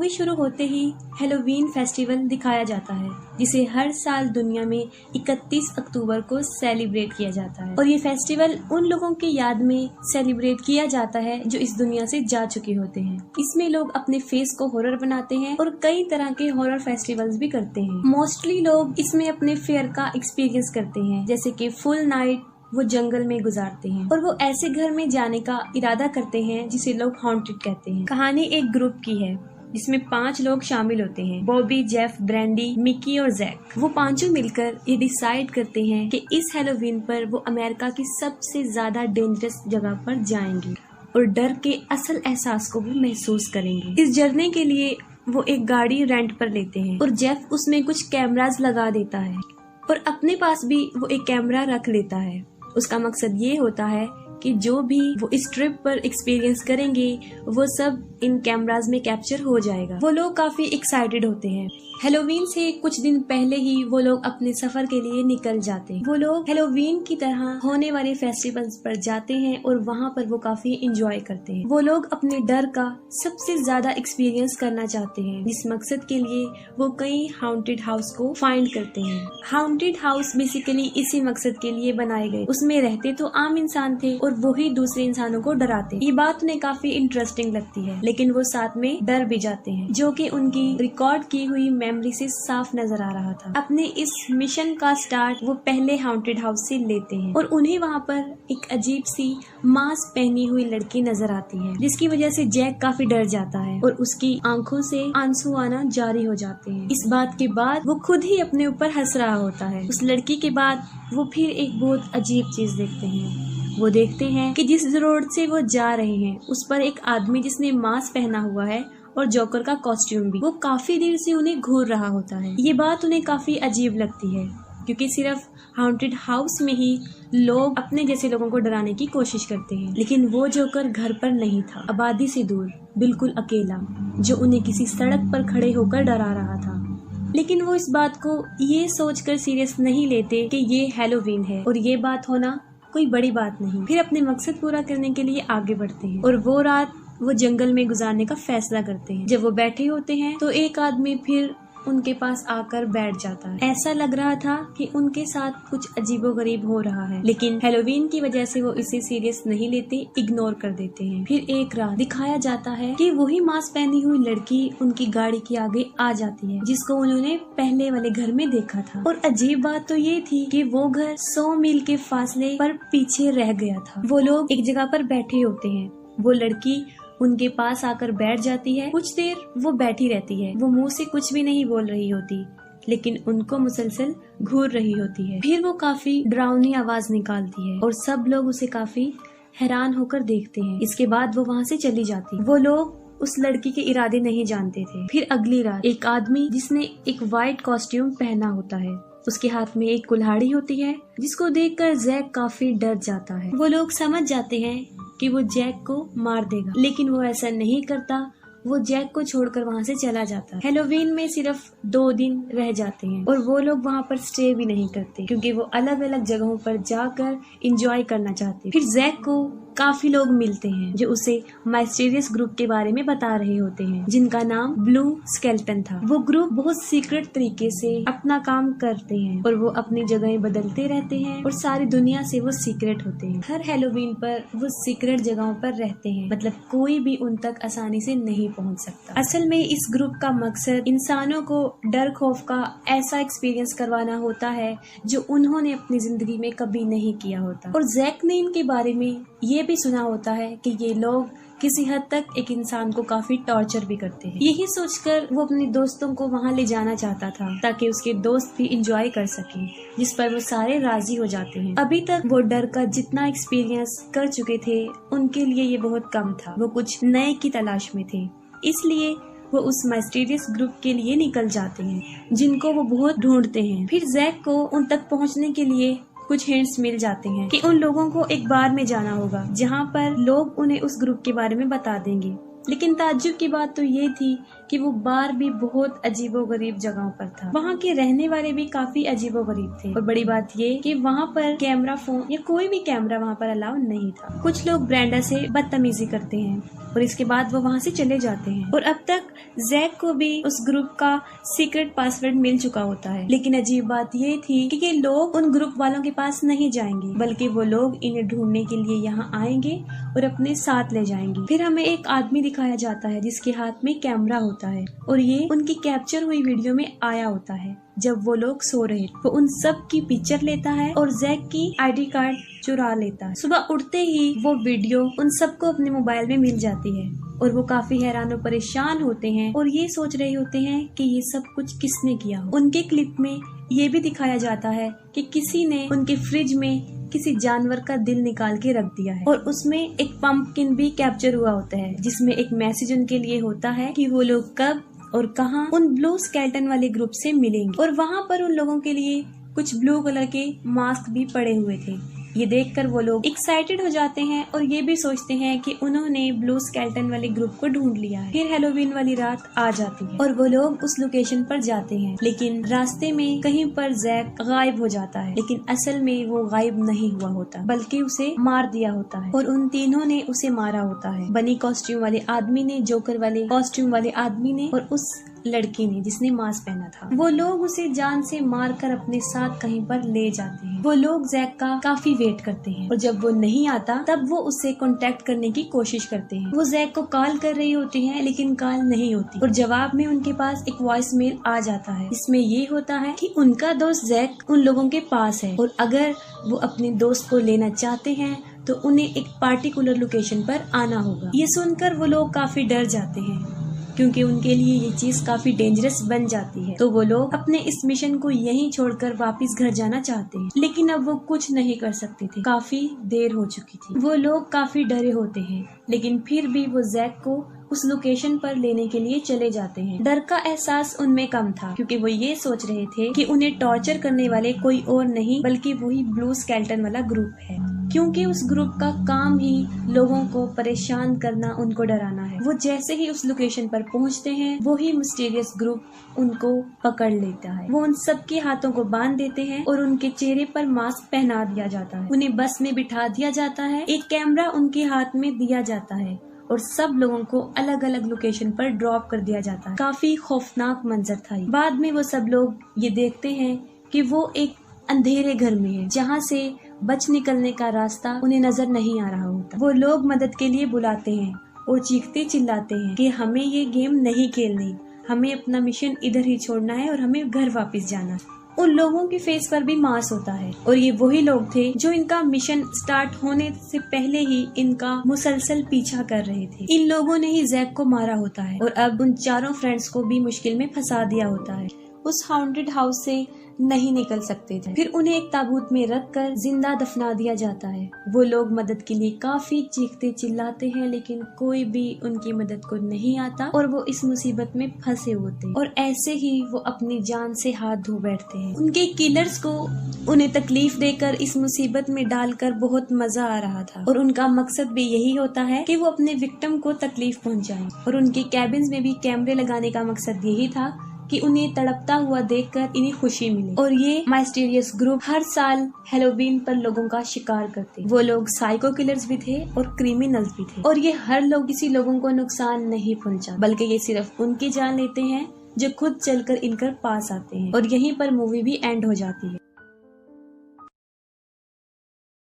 Movie शुरू होते ही Halloween festival दिखाया जाता है, जिसे हर साल दुनिया में 31 अक्टूबर को सेलिब्रेट किया जाता है। और ये फेस्टिवल उन लोगों की याद में सेलिब्रेट किया जाता है जो इस दुनिया से जा चुके होते हैं। इसमें लोग अपने फेस को हॉरर बनाते हैं और कई तरह के हॉरर फेस्टिवल्स भी करते हैं। मोस्टली लोग इसमें अपने फेयर का एक्सपीरियंस करते हैं, जैसे कि फुल नाइट वो जंगल में गुजारते हैं और वो ऐसे घर में जाने का इरादा करते हैं जिसे लोग हॉन्टेड कहते हैं। कहानी एक ग्रुप की है जिसमें 5 लोग शामिल होते हैं, बॉबी, जेफ, ब्रैंडी, मिकी और जैक। वो पांचों मिलकर ये डिसाइड करते हैं कि इस हैलोवीन पर वो अमेरिका की सबसे ज्यादा डेंजरस जगह पर जाएंगे और डर के असल एहसास को वो महसूस करेंगे। इस जर्नी के लिए वो एक गाड़ी रेंट पर लेते हैं और जेफ उसमें कुछ कैमरास लगा देता है और अपने पास भी वो एक कैमरा रख लेता है। उसका मकसद ये होता है कि जो भी वो इस ट्रिप पर एक्सपीरियंस करेंगे वो सब इन कैमरास में कैप्चर हो जाएगा। वो लोग काफी एक्साइटेड होते हैं। हैलोवीन से कुछ दिन पहले ही वो लोग अपने सफर के लिए निकल जाते हैं। वो लोग हैलोवीन की तरह होने वाले फेस्टिवल्स पर जाते हैं और वहाँ पर वो काफी एंजॉय करते हैं। वो लोग अपने डर का सबसे ज्यादा एक्सपीरियंस करना चाहते हैं, जिस मकसद के लिए वो कई हाउंटेड हाउस को फाइंड करते हैं। हाउंटेड हाउस बेसिकली इसी मकसद के लिए बनाए गए। उसमें रहते तो आम इंसान थे और वही दूसरे इंसानों को डराते। ये बात उन्हें काफी इंटरेस्टिंग लगती है, लेकिन वो साथ में डर भी जाते हैं, जो कि उनकी रिकॉर्ड की हुई मेमोरी से साफ नजर आ रहा था। अपने इस मिशन का स्टार्ट वो पहले हाउंटेड हाउस से लेते हैं और उन्हें वहाँ पर एक अजीब सी मास्क पहनी हुई लड़की नजर आती है, जिसकी वजह से जैक काफी डर जाता है और उसकी आंखों से आंसू आना जारी हो जाते हैं। इस बात के बाद वो खुद ही अपने ऊपर हंस रहा होता है। उस लड़की के बाद वो फिर एक बहुत अजीब चीज देखते हैं। वो देखते हैं कि जिस रोड से वो जा रहे हैं उस पर एक आदमी जिसने मास्क पहना हुआ है और जोकर का कॉस्ट्यूम भी, वो काफी देर से उन्हें घूर रहा होता है। ये बात उन्हें काफी अजीब लगती है क्योंकि सिर्फ हाउंटेड हाउस में ही लोग अपने जैसे लोगों को डराने की कोशिश करते हैं, लेकिन वो जोकर घर पर नहीं था, आबादी से दूर, बिल्कुल अकेला, जो उन्हें किसी सड़क पर खड़े होकर डरा रहा था। लेकिन वो इस बात को ये सोचकर सीरियस नहीं लेते कि ये हैलोवीन है और ये बात होना कोई बड़ी बात नहीं। फिर अपने मकसद पूरा करने के लिए आगे बढ़ते हैं और वो रात वो जंगल में गुजारने का फैसला करते हैं। जब वो बैठे होते हैं तो एक आदमी फिर उनके पास आकर बैठ जाता है। ऐसा लग रहा था कि उनके साथ कुछ अजीबोगरीब हो रहा है, लेकिन हैलोवीन की वजह से वो इसे सीरियस नहीं लेते, इग्नोर कर देते हैं। फिर एक रात दिखाया जाता है कि वही मास्क पहनी हुई लड़की उनकी गाड़ी के आगे आ जाती है, जिसको उन्होंने पहले वाले घर में देखा था। और अजीब बात तो ये थी कि वो घर 100 मील के फासले पर पीछे रह गया था। वो लोग एक जगह पर बैठे होते हैं। वो लड़की उनके पास आकर बैठ जाती है। कुछ देर वो बैठी रहती है। वो मुंह से कुछ भी नहीं बोल रही होती, लेकिन उनको मुसलसल घूर रही होती है। फिर वो काफी डरावनी आवाज निकालती है और सब लोग उसे काफी हैरान होकर देखते हैं। इसके बाद वो वहाँ से चली जाती है। वो लोग उस लड़की के इरादे नहीं जानते थे। फिर अगली रात एक आदमी जिसने एक वाइट कॉस्ट्यूम पहना होता है, उसके हाथ में एक कुल्हाड़ी होती है, जिसको देखकर जैक काफी डर जाता है। वो लोग समझ जाते हैं कि वो जैक को मार देगा, लेकिन वो ऐसा नहीं करता। वो जैक को छोड़कर वहाँ से चला जाता है। हैलोवीन में सिर्फ 2 दिन रह जाते हैं और वो लोग वहाँ पर स्टे भी नहीं करते क्योंकि वो अलग अलग जगहों पर जाकर एंजॉय करना चाहते। फिर जैक को काफी लोग मिलते हैं जो उसे माइस्टीरियस ग्रुप के बारे में बता रहे होते हैं, जिनका नाम ब्लू स्केलेटन था। वो ग्रुप बहुत सीक्रेट तरीके से अपना काम करते हैं और वो अपनी जगहें बदलते रहते हैं और सारी दुनिया से वो सीक्रेट होते हैं। हर हैलोवीन पर वो सीक्रेट जगहों पर रहते हैं, मतलब कोई भी उन तक आसानी से नहीं पहुंच सकता। असल में इस ग्रुप का मकसद इंसानों को डर खौफ का ऐसा एक्सपीरियंस करवाना होता है जो उन्होंने अपनी जिंदगी में कभी नहीं किया होता। और जैक ने इनके बारे में ये भी सुना होता है कि ये लोग किसी हद तक एक इंसान को काफी टॉर्चर भी करते हैं। यही सोचकर वो अपने दोस्तों को वहाँ ले जाना चाहता था ताकि उसके दोस्त भी एंजॉय कर सकें, जिस पर वो सारे राजी हो जाते हैं। अभी तक वो डर का जितना एक्सपीरियंस कर चुके थे उनके लिए ये बहुत कम था। वो कुछ नए की तलाश में थे, इसलिए वो उस माइस्टीरियस ग्रुप के लिए निकल जाते हैं जिनको वो बहुत ढूंढते हैं। फिर जैक को उन तक पहुँचने के लिए कुछ हिंट्स मिल जाते हैं कि उन लोगों को एक बार में जाना होगा जहाँ पर लोग उन्हें उस ग्रुप के बारे में बता देंगे। लेकिन ताज्जुब की बात तो ये थी कि वो बार भी बहुत अजीबोगरीब जगहों पर था। वहाँ के रहने वाले भी काफी अजीबोगरीब थे और बड़ी बात ये कि वहाँ पर कैमरा फोन या कोई भी कैमरा वहाँ पर अलाउ नहीं था। कुछ लोग ब्रेंडा से बदतमीजी करते हैं और इसके बाद वो वहाँ से चले जाते हैं और अब तक जैक को भी उस ग्रुप का सीक्रेट पासवर्ड मिल चुका होता है। लेकिन अजीब बात ये थी कि ये लोग उन ग्रुप वालों के पास नहीं जाएंगे, बल्कि वो लोग इन्हें ढूंढने के लिए यहाँ आएंगे और अपने साथ ले जाएंगे। फिर हमें एक आदमी दिखाया जाता है जिसके हाथ में कैमरा होता है और ये उनकी कैप्चर हुई वीडियो में आया होता है जब वो लोग सो रहे। वो उन सब की पिक्चर लेता है और जैक की आईडी कार्ड चुरा लेता है। सुबह उठते ही वो वीडियो उन सबको अपने मोबाइल में मिल जाती है और वो काफी हैरान और परेशान होते हैं और ये सोच रहे होते हैं कि ये सब कुछ किसने किया। उनके क्लिप में ये भी दिखाया जाता है कि किसी ने उनके फ्रिज में किसी जानवर का दिल निकाल के रख दिया है और उसमें एक पंपकिन भी कैप्चर हुआ होता है जिसमें एक मैसेज उनके लिए होता है कि वो लोग कब और कहां उन ब्लू स्केलेटन वाले ग्रुप से मिलेंगे और वहां पर उन लोगों के लिए कुछ ब्लू कलर के मास्क भी पड़े हुए थे। ये देखकर वो लोग एक्साइटेड हो जाते हैं और ये भी सोचते हैं कि उन्होंने ब्लू स्केलेटन वाले ग्रुप को ढूंढ लिया है। फिर हैलोवीन वाली रात आ जाती है और वो लोग उस लोकेशन पर जाते हैं, लेकिन रास्ते में कहीं पर जैक गायब हो जाता है। लेकिन असल में वो गायब नहीं हुआ होता, बल्कि उसे मार दिया होता है और उन तीनों ने उसे मारा होता है। बनी कॉस्ट्यूम वाले आदमी ने, जोकर वाले कॉस्ट्यूम वाले आदमी ने और उस लड़की ने जिसने मास्क पहना था। वो लोग उसे जान से मारकर अपने साथ कहीं पर ले जाते हैं। वो लोग जैक का काफी वेट करते हैं और जब वो नहीं आता तब वो उससे कांटेक्ट करने की कोशिश करते हैं। वो जैक को कॉल कर रही होती हैं लेकिन कॉल नहीं होती और जवाब में उनके पास एक वॉइस मेल आ जाता है। इसमें ये होता है कि उनका दोस्त जैक उन लोगों के पास है और अगर वो अपने दोस्त को लेना चाहते हैं तो उन्हें एक पार्टिकुलर लोकेशन पर आना होगा। ये सुनकर वो लोग काफी डर जाते हैं क्योंकि उनके लिए ये चीज काफी डेंजरस बन जाती है। तो वो लोग अपने इस मिशन को यहीं छोड़कर वापस घर जाना चाहते हैं, लेकिन अब वो कुछ नहीं कर सकते थे, काफी देर हो चुकी थी। वो लोग काफी डरे होते हैं, लेकिन फिर भी वो जैक को उस लोकेशन पर लेने के लिए चले जाते हैं। डर का एहसास उनमें कम था क्योंकि वो ये सोच रहे थे कि उन्हें टॉर्चर करने वाले कोई और नहीं बल्कि वही ब्लू स्केलेटन वाला ग्रुप है, क्योंकि उस ग्रुप का काम ही लोगों को परेशान करना, उनको डराना है। वो जैसे ही उस लोकेशन पर पहुंचते हैं वो ही मिस्टीरियस ग्रुप उनको पकड़ लेता है। वो उन सबके हाथों को बांध देते हैं और उनके चेहरे पर मास्क पहना दिया जाता है। उन्हें बस में बिठा दिया जाता है, एक कैमरा उनके हाथ में दिया जाता है और सब लोगों को अलग अलग लोकेशन पर ड्रॉप कर दिया जाता है। काफी खौफनाक मंजर था। बाद में वो सब लोग ये देखते हैं कि वो एक अंधेरे घर में है जहाँ से बच निकलने का रास्ता उन्हें नजर नहीं आ रहा होता। वो लोग मदद के लिए बुलाते हैं और चीखते चिल्लाते हैं कि हमें ये गेम नहीं खेलनी, हमें अपना मिशन इधर ही छोड़ना है और हमें घर वापस जाना है। उन लोगों के फेस पर भी मास्क होता है और ये वही लोग थे जो इनका मिशन स्टार्ट होने से पहले ही इनका मुसलसल पीछा कर रहे थे। इन लोगों ने ही जैक को मारा होता है और अब उन चारों फ्रेंड्स को भी मुश्किल में फंसा दिया होता है। उस हाउंटेड हाउस से नहीं निकल सकते थे। फिर उन्हें एक ताबूत में रखकर जिंदा दफना दिया जाता है। वो लोग मदद के लिए काफी चीखते चिल्लाते हैं, लेकिन कोई भी उनकी मदद को नहीं आता और वो इस मुसीबत में फंसे होते हैं और ऐसे ही वो अपनी जान से हाथ धो बैठते हैं। उनके किलर्स को उन्हें तकलीफ देकर इस मुसीबत में डालकर बहुत मजा आ रहा था और उनका मकसद भी यही होता है कि वो अपने विक्टिम को तकलीफ पहुंचाएं। और उनके कैबिन्स में भी कैमरे लगाने का मकसद यही था कि उन्हें तड़पता हुआ देखकर इन्हें खुशी मिले। और ये मिस्टीरियस ग्रुप हर साल हैलोवीन पर लोगों का शिकार करते। वो लोग साइको किलर्स भी थे और क्रिमिनल्स भी थे और ये हर लोग किसी लोगों को नुकसान नहीं पहुंचा, बल्कि ये सिर्फ उनकी जान लेते हैं जो खुद चलकर इनकर पास आते हैं। और यहीं पर मूवी भी एंड हो जाती है।